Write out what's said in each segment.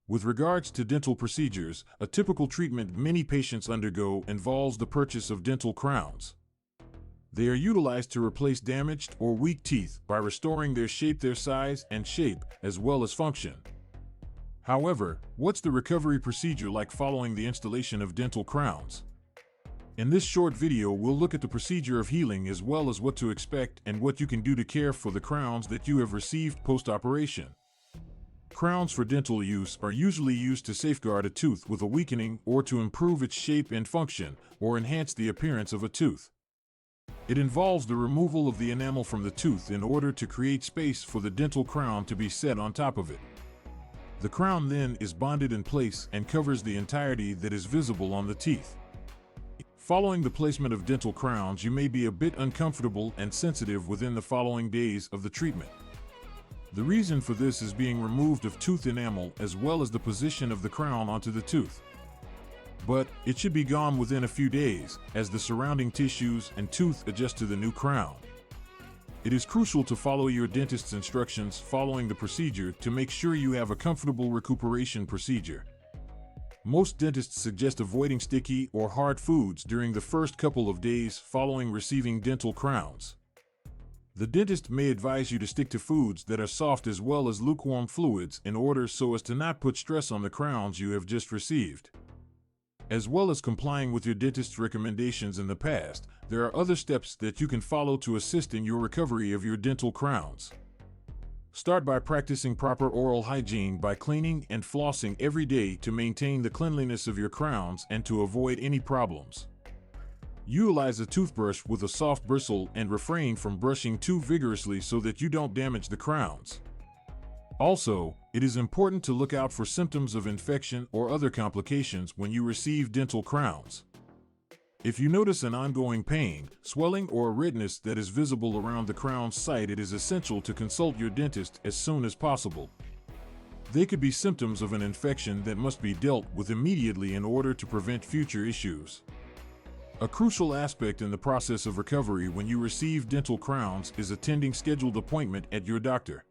With regards to dental procedures, a typical treatment many patients undergo involves the purchase of dental crowns. They are utilized to replace damaged or weak teeth by restoring their shape, their size and shape, as well as function. However, what's the recovery procedure like following the installation of dental crowns? In this short video, we'll look at the procedure of healing as well as what to expect and what you can do to care for the crowns that you have received post-operation. Crowns for dental use are usually used to safeguard a tooth with a weakening or to improve its shape and function or enhance the appearance of a tooth. It involves the removal of the enamel from the tooth in order to create space for the dental crown to be set on top of it. The crown then is bonded in place and covers the entirety that is visible on the teeth. Following the placement of dental crowns, you may be a bit uncomfortable and sensitive within the following days of the treatment. The reason for this is being removed of tooth enamel as well as the position of the crown onto the tooth. But it should be gone within a few days as the surrounding tissues and tooth adjust to the new crown. It is crucial to follow your dentist's instructions following the procedure to make sure you have a comfortable recuperation procedure. Most dentists suggest avoiding sticky or hard foods during the first couple of days following receiving dental crowns. The dentist may advise you to stick to foods that are soft as well as lukewarm fluids in order so as to not put stress on the crowns you have just received. As well as complying with your dentist's recommendations in the past, there are other steps that you can follow to assist in your recovery of your dental crowns. Start by practicing proper oral hygiene by cleaning and flossing every day to maintain the cleanliness of your crowns and to avoid any problems. Utilize a toothbrush with a soft bristle and refrain from brushing too vigorously so that you don't damage the crowns. Also, it is important to look out for symptoms of infection or other complications when you receive dental crowns. If you notice an ongoing pain, swelling, or redness that is visible around the crown's site, it is essential to consult your dentist as soon as possible. They could be symptoms of an infection that must be dealt with immediately in order to prevent future issues. A crucial aspect in the process of recovery when you receive dental crowns is attending scheduled appointment at your doctor.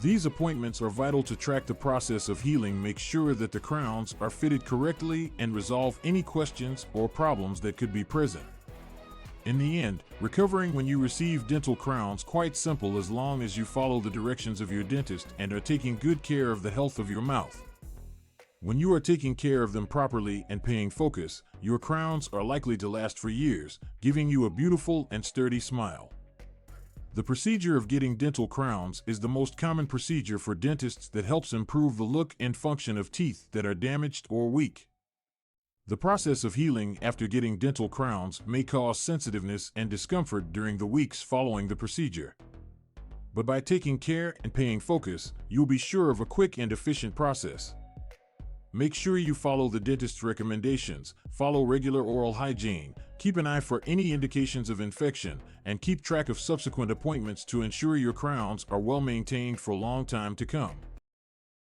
These appointments are vital to track the process of healing, make sure that the crowns are fitted correctly, and resolve any questions or problems that could be present. In the end, recovering when you receive dental crowns quite simple as long as you follow the directions of your dentist and are taking good care of the health of your mouth. When you are taking care of them properly and paying focus, your crowns are likely to last for years, giving you a beautiful and sturdy smile. The procedure of getting dental crowns is the most common procedure for dentists that helps improve the look and function of teeth that are damaged or weak. The process of healing after getting dental crowns may cause sensitiveness and discomfort during the weeks following the procedure. But by taking care and paying focus, you'll be sure of a quick and efficient process. Make sure you follow the dentist's recommendations, follow regular oral hygiene, keep an eye for any indications of infection, and keep track of subsequent appointments to ensure your crowns are well maintained for a long time to come.